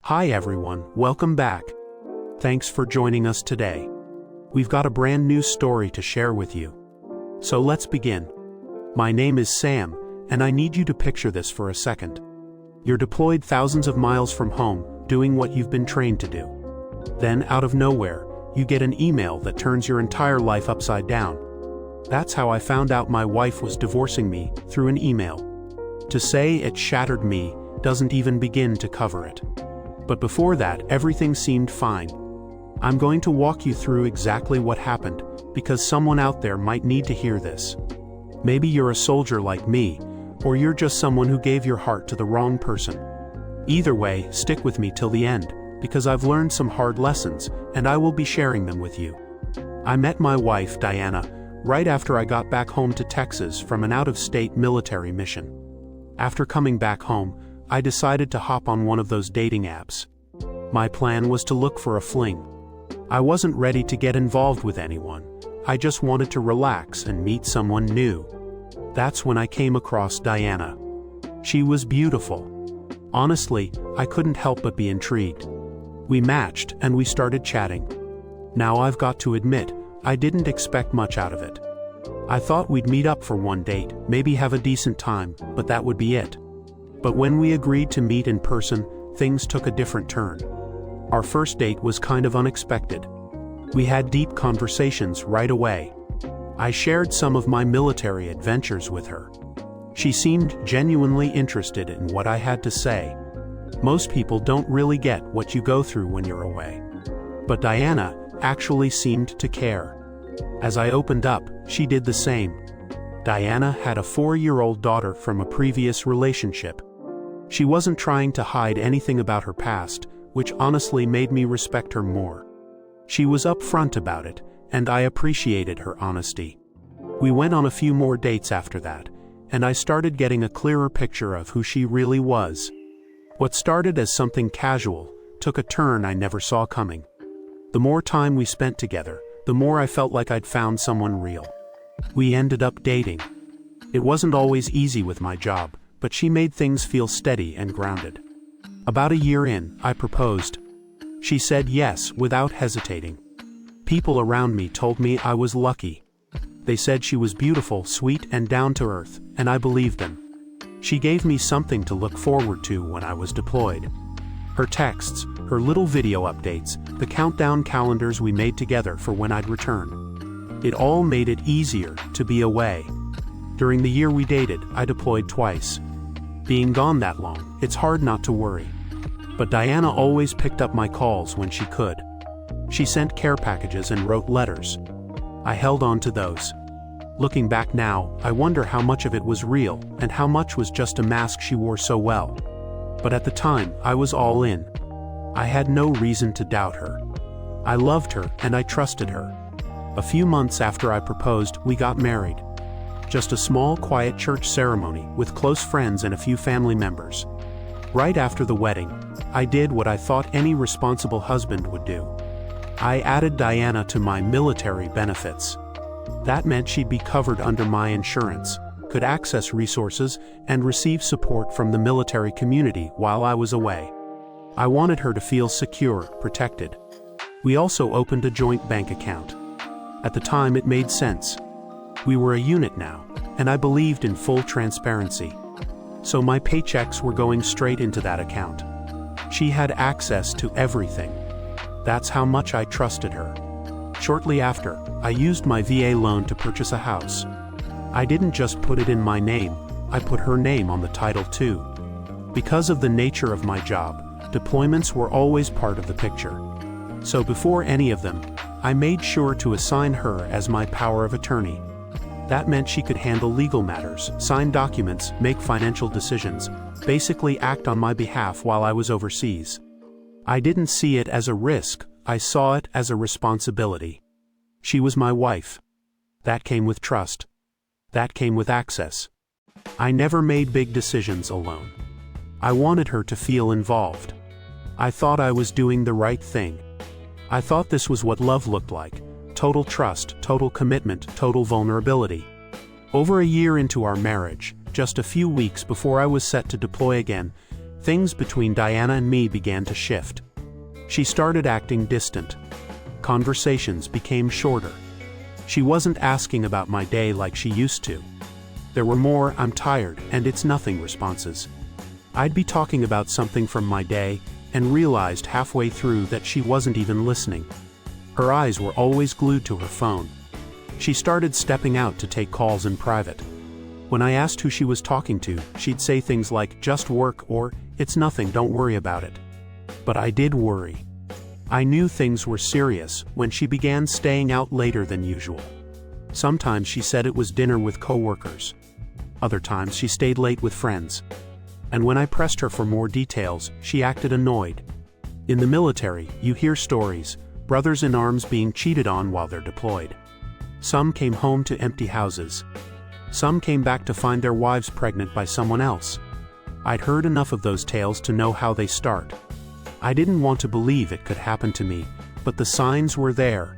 Hi everyone, welcome back. Thanks for joining us today. We've got a brand new story to share with you. So let's begin. My name is Sam, and I need you to picture this for a second. You're deployed thousands of miles from home, doing what you've been trained to do. Then, out of nowhere, you get an email that turns your entire life upside down. That's how I found out my wife was divorcing me, through an email. To say it shattered me doesn't even begin to cover it. But before that, everything seemed fine. I'm going to walk you through exactly what happened, because someone out there might need to hear this. Maybe you're a soldier like me, or you're just someone who gave your heart to the wrong person. Either way, stick with me till the end, because I've learned some hard lessons, and I will be sharing them with you. I met my wife, Diana, right after I got back home to Texas from an out-of-state military mission. After coming back home, I decided to hop on one of those dating apps. My plan was to look for a fling. I wasn't ready to get involved with anyone. I just wanted to relax and meet someone new. That's when I came across Diana. She was beautiful. Honestly, I couldn't help but be intrigued. We matched and we started chatting. Now I've got to admit, I didn't expect much out of it. I thought we'd meet up for one date, maybe have a decent time, but that would be it. But when we agreed to meet in person, things took a different turn. Our first date was kind of unexpected. We had deep conversations right away. I shared some of my military adventures with her. She seemed genuinely interested in what I had to say. Most people don't really get what you go through when you're away. But Diana actually seemed to care. As I opened up, she did the same. Diana had a 4-year-old daughter from a previous relationship. She wasn't trying to hide anything about her past, which honestly made me respect her more. She was upfront about it, and I appreciated her honesty. We went on a few more dates after that, and I started getting a clearer picture of who she really was. What started as something casual took a turn I never saw coming. The more time we spent together, the more I felt like I'd found someone real. We ended up dating. It wasn't always easy with my job, but she made things feel steady and grounded. About a year in, I proposed. She said yes without hesitating. People around me told me I was lucky. They said she was beautiful, sweet, and down to earth, and I believed them. She gave me something to look forward to when I was deployed. Her texts, her little video updates, the countdown calendars we made together for when I'd return. It all made it easier to be away. During the year we dated, I deployed twice. Being gone that long, it's hard not to worry. But Diana always picked up my calls when she could. She sent care packages and wrote letters. I held on to those. Looking back now, I wonder how much of it was real and how much was just a mask she wore so well. But at the time, I was all in. I had no reason to doubt her. I loved her and I trusted her. A few months after I proposed, we got married. Just a small, quiet church ceremony with close friends and a few family members. Right after the wedding, I did what I thought any responsible husband would do. I added Diana to my military benefits. That meant she'd be covered under my insurance, could access resources, and receive support from the military community while I was away. I wanted her to feel secure, protected. We also opened a joint bank account. At the time, it made sense. We were a unit now, and I believed in full transparency. So my paychecks were going straight into that account. She had access to everything. That's how much I trusted her. Shortly after, I used my VA loan to purchase a house. I didn't just put it in my name, I put her name on the title too. Because of the nature of my job, deployments were always part of the picture. So before any of them, I made sure to assign her as my power of attorney. That meant she could handle legal matters, sign documents, make financial decisions, basically act on my behalf while I was overseas. I didn't see it as a risk, I saw it as a responsibility. She was my wife. That came with trust. That came with access. I never made big decisions alone. I wanted her to feel involved. I thought I was doing the right thing. I thought this was what love looked like. Total trust, total commitment, total vulnerability. Over a year into our marriage, just a few weeks before I was set to deploy again, things between Diana and me began to shift. She started acting distant. Conversations became shorter. She wasn't asking about my day like she used to. There were more "I'm tired and it's nothing" responses. I'd be talking about something from my day and realized halfway through that she wasn't even listening. Her eyes were always glued to her phone. She started stepping out to take calls in private. When I asked who she was talking to, she'd say things like "just work" or "it's nothing, don't worry about it." But I did worry. I knew things were serious when she began staying out later than usual. Sometimes she said it was dinner with coworkers. Other times she stayed late with friends. And when I pressed her for more details, she acted annoyed. In the military, you hear stories, brothers in arms being cheated on while they're deployed. Some came home to empty houses. Some came back to find their wives pregnant by someone else. I'd heard enough of those tales to know how they start. I didn't want to believe it could happen to me, but the signs were there.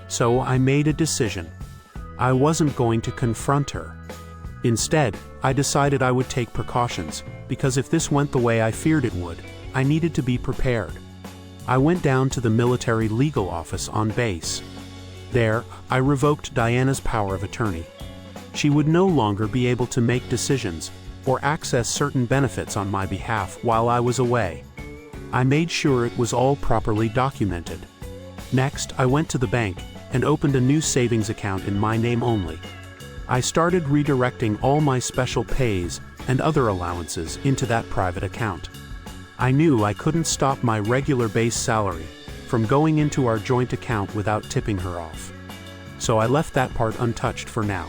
So I made a decision. I wasn't going to confront her. Instead, I decided I would take precautions, because if this went the way I feared it would, I needed to be prepared. I went down to the military legal office on base. There, I revoked Diana's power of attorney. She would no longer be able to make decisions or access certain benefits on my behalf while I was away. I made sure it was all properly documented. Next, I went to the bank and opened a new savings account in my name only. I started redirecting all my special pays and other allowances into that private account. I knew I couldn't stop my regular base salary from going into our joint account without tipping her off. So I left that part untouched for now.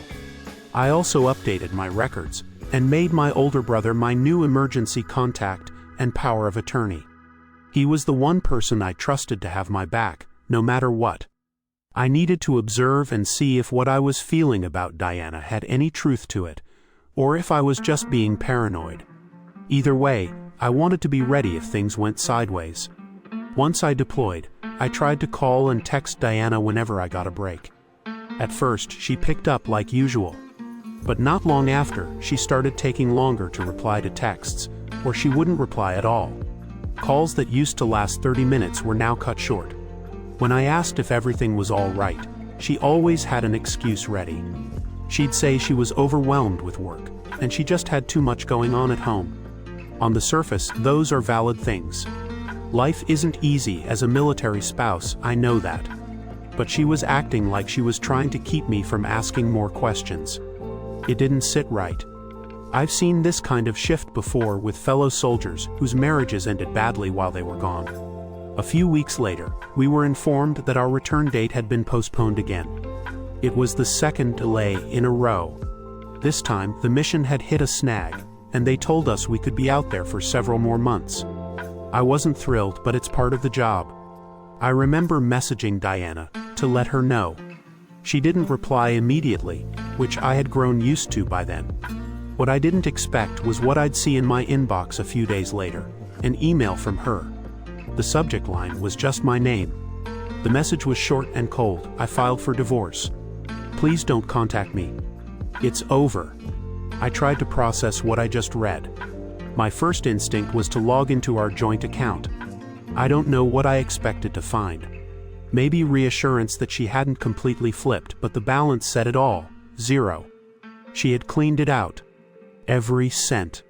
I also updated my records and made my older brother my new emergency contact and power of attorney. He was the one person I trusted to have my back, no matter what. I needed to observe and see if what I was feeling about Diana had any truth to it, or if I was just being paranoid. Either way, I wanted to be ready if things went sideways. Once I deployed, I tried to call and text Diana whenever I got a break. At first, she picked up like usual. But not long after, she started taking longer to reply to texts, or she wouldn't reply at all. Calls that used to last 30 minutes were now cut short. When I asked if everything was all right, she always had an excuse ready. She'd say she was overwhelmed with work, and she just had too much going on at home. On the surface, those are valid things. Life isn't easy as a military spouse, I know that. But she was acting like she was trying to keep me from asking more questions. It didn't sit right. I've seen this kind of shift before with fellow soldiers whose marriages ended badly while they were gone. A few weeks later, we were informed that our return date had been postponed again. It was the second delay in a row. This time, the mission had hit a snag, and they told us we could be out there for several more months. I wasn't thrilled, but it's part of the job. I remember messaging Diana to let her know. She didn't reply immediately, which I had grown used to by then. What I didn't expect was what I'd see in my inbox a few days later, an email from her. The subject line was just my name. The message was short and cold. I filed for divorce. Please don't contact me. It's over. I tried to process what I just read. My first instinct was to log into our joint account. I don't know what I expected to find. Maybe reassurance that she hadn't completely flipped, but the balance said it all, 0. She had cleaned it out. Every cent.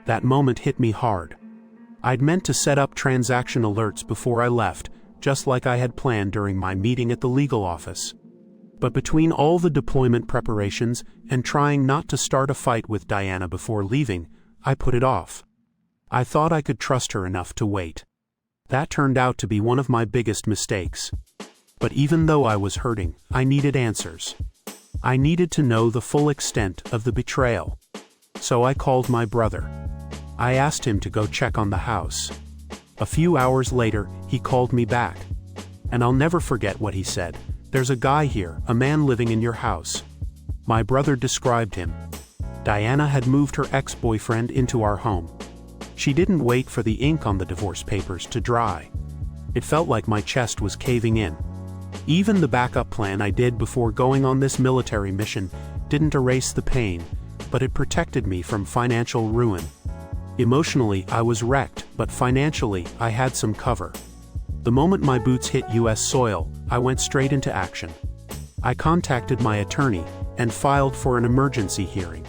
That moment hit me hard. I'd meant to set up transaction alerts before I left, just like I had planned during my meeting at the legal office. But between all the deployment preparations and trying not to start a fight with Diana before leaving, I put it off. I thought I could trust her enough to wait. That turned out to be one of my biggest mistakes. But even though I was hurting, I needed answers. I needed to know the full extent of the betrayal. So I called my brother. I asked him to go check on the house. A few hours later, he called me back. And I'll never forget what he said. There's a guy here, a man living in your house. My brother described him. Diana had moved her ex-boyfriend into our home. She didn't wait for the ink on the divorce papers to dry. It felt like my chest was caving in. Even the backup plan I did before going on this military mission didn't erase the pain, but it protected me from financial ruin. Emotionally, I was wrecked, but financially, I had some cover. The moment my boots hit US soil, I went straight into action. I contacted my attorney and filed for an emergency hearing.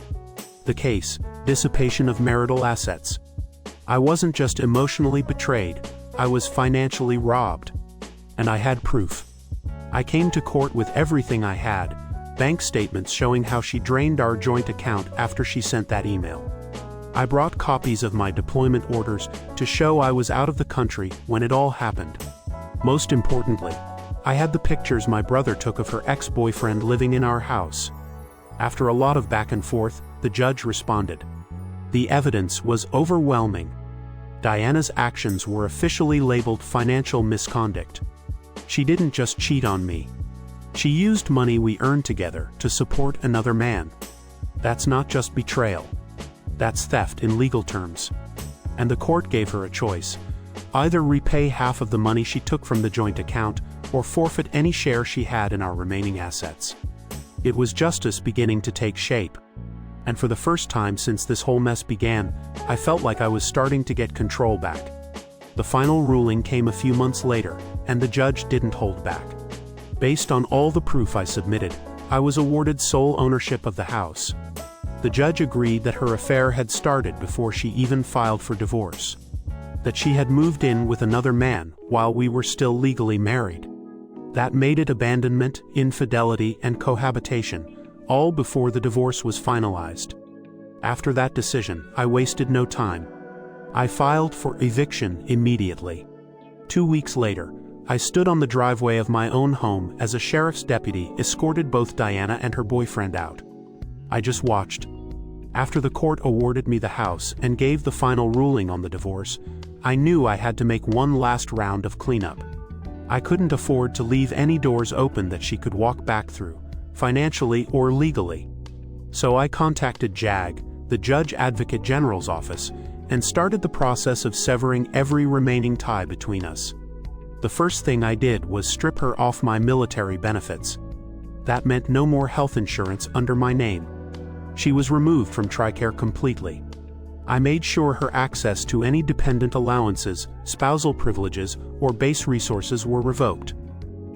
The case: dissipation of marital assets. I wasn't just emotionally betrayed, I was financially robbed. And I had proof. I came to court with everything I had, bank statements showing how she drained our joint account after she sent that email. I brought copies of my deployment orders to show I was out of the country when it all happened. Most importantly, I had the pictures my brother took of her ex-boyfriend living in our house. After a lot of back and forth, the judge responded. The evidence was overwhelming. Diana's actions were officially labeled financial misconduct. She didn't just cheat on me. She used money we earned together to support another man. That's not just betrayal. That's theft in legal terms. And the court gave her a choice: either repay half of the money she took from the joint account or forfeit any share she had in our remaining assets. It was justice beginning to take shape. And for the first time since this whole mess began, I felt like I was starting to get control back. The final ruling came a few months later, and the judge didn't hold back. Based on all the proof I submitted, I was awarded sole ownership of the house. The judge agreed that her affair had started before she even filed for divorce. That she had moved in with another man while we were still legally married. That made it abandonment, infidelity, and cohabitation, all before the divorce was finalized. After that decision, I wasted no time. I filed for eviction immediately. 2 weeks later, I stood on the driveway of my own home as a sheriff's deputy escorted both Diana and her boyfriend out. I just watched. After the court awarded me the house and gave the final ruling on the divorce, I knew I had to make one last round of cleanup. I couldn't afford to leave any doors open that she could walk back through, financially or legally. So I contacted JAG, the Judge Advocate General's office, and started the process of severing every remaining tie between us. The first thing I did was strip her off my military benefits. That meant no more health insurance under my name. She was removed from TRICARE completely. I made sure her access to any dependent allowances, spousal privileges, or base resources were revoked.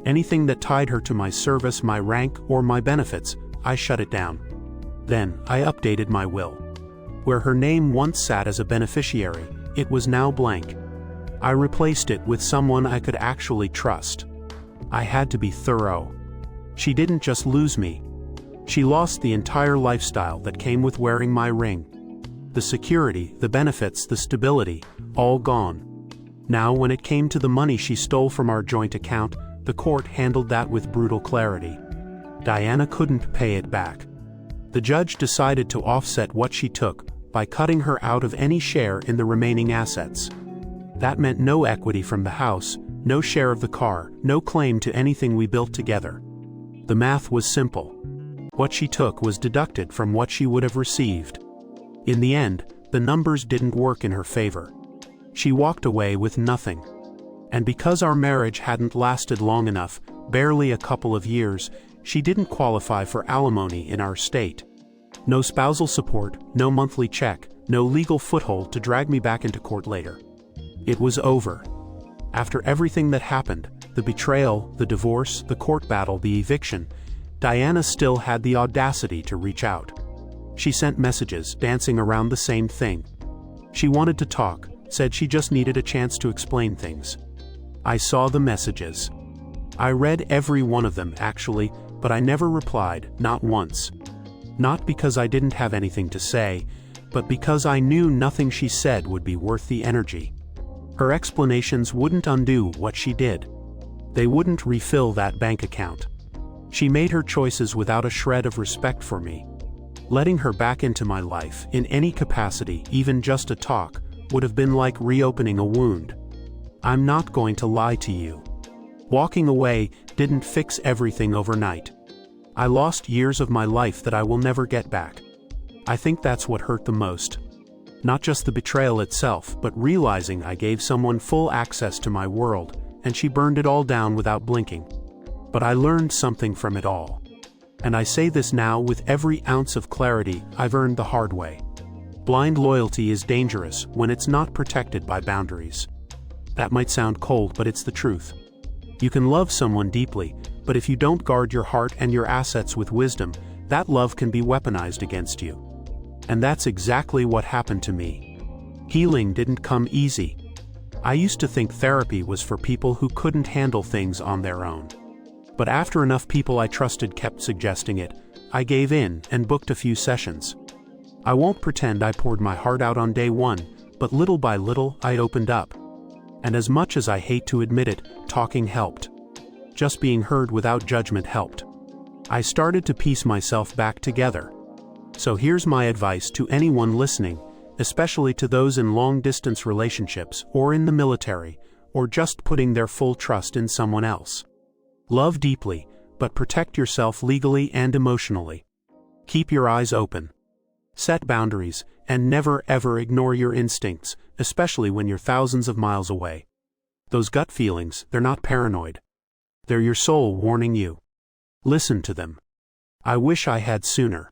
Anything that tied her to my service, my rank, or my benefits, I shut it down. Then, I updated my will. Where her name once sat as a beneficiary, it was now blank. I replaced it with someone I could actually trust. I had to be thorough. She didn't just lose me. She lost the entire lifestyle that came with wearing my ring. The security, the benefits, the stability, all gone. Now, when it came to the money she stole from our joint account, the court handled that with brutal clarity. Diana couldn't pay it back. The judge decided to offset what she took by cutting her out of any share in the remaining assets. That meant no equity from the house, no share of the car, no claim to anything we built together. The math was simple. What she took was deducted from what she would have received. In the end, the numbers didn't work in her favor. She walked away with nothing. And because our marriage hadn't lasted long enough, barely a couple of years, she didn't qualify for alimony in our state. No spousal support, no monthly check, no legal foothold to drag me back into court later. It was over. After everything that happened, the betrayal, the divorce, the court battle, the eviction, Diana still had the audacity to reach out. She sent messages, dancing around the same thing. She wanted to talk, said she just needed a chance to explain things. I saw the messages. I read every one of them, actually, but I never replied, not once. Not because I didn't have anything to say, but because I knew nothing she said would be worth the energy. Her explanations wouldn't undo what she did. They wouldn't refill that bank account. She made her choices without a shred of respect for me. Letting her back into my life, in any capacity, even just a talk, would have been like reopening a wound. I'm not going to lie to you. Walking away didn't fix everything overnight. I lost years of my life that I will never get back. I think that's what hurt the most. Not just the betrayal itself, but realizing I gave someone full access to my world, and she burned it all down without blinking. But I learned something from it all. And I say this now with every ounce of clarity I've earned the hard way. Blind loyalty is dangerous when it's not protected by boundaries. That might sound cold, but it's the truth. You can love someone deeply, but if you don't guard your heart and your assets with wisdom, that love can be weaponized against you. And that's exactly what happened to me. Healing didn't come easy. I used to think therapy was for people who couldn't handle things on their own. But after enough people I trusted kept suggesting it, I gave in and booked a few sessions. I won't pretend I poured my heart out on day one, but little by little I opened up. And as much as I hate to admit it, talking helped. Just being heard without judgment helped. I started to piece myself back together. So here's my advice to anyone listening, especially to those in long-distance relationships or in the military, or just putting their full trust in someone else. Love deeply, but protect yourself legally and emotionally. Keep your eyes open. Set boundaries, and never ever ignore your instincts, especially when you're thousands of miles away. Those gut feelings, they're not paranoid. They're your soul warning you. Listen to them. I wish I had sooner.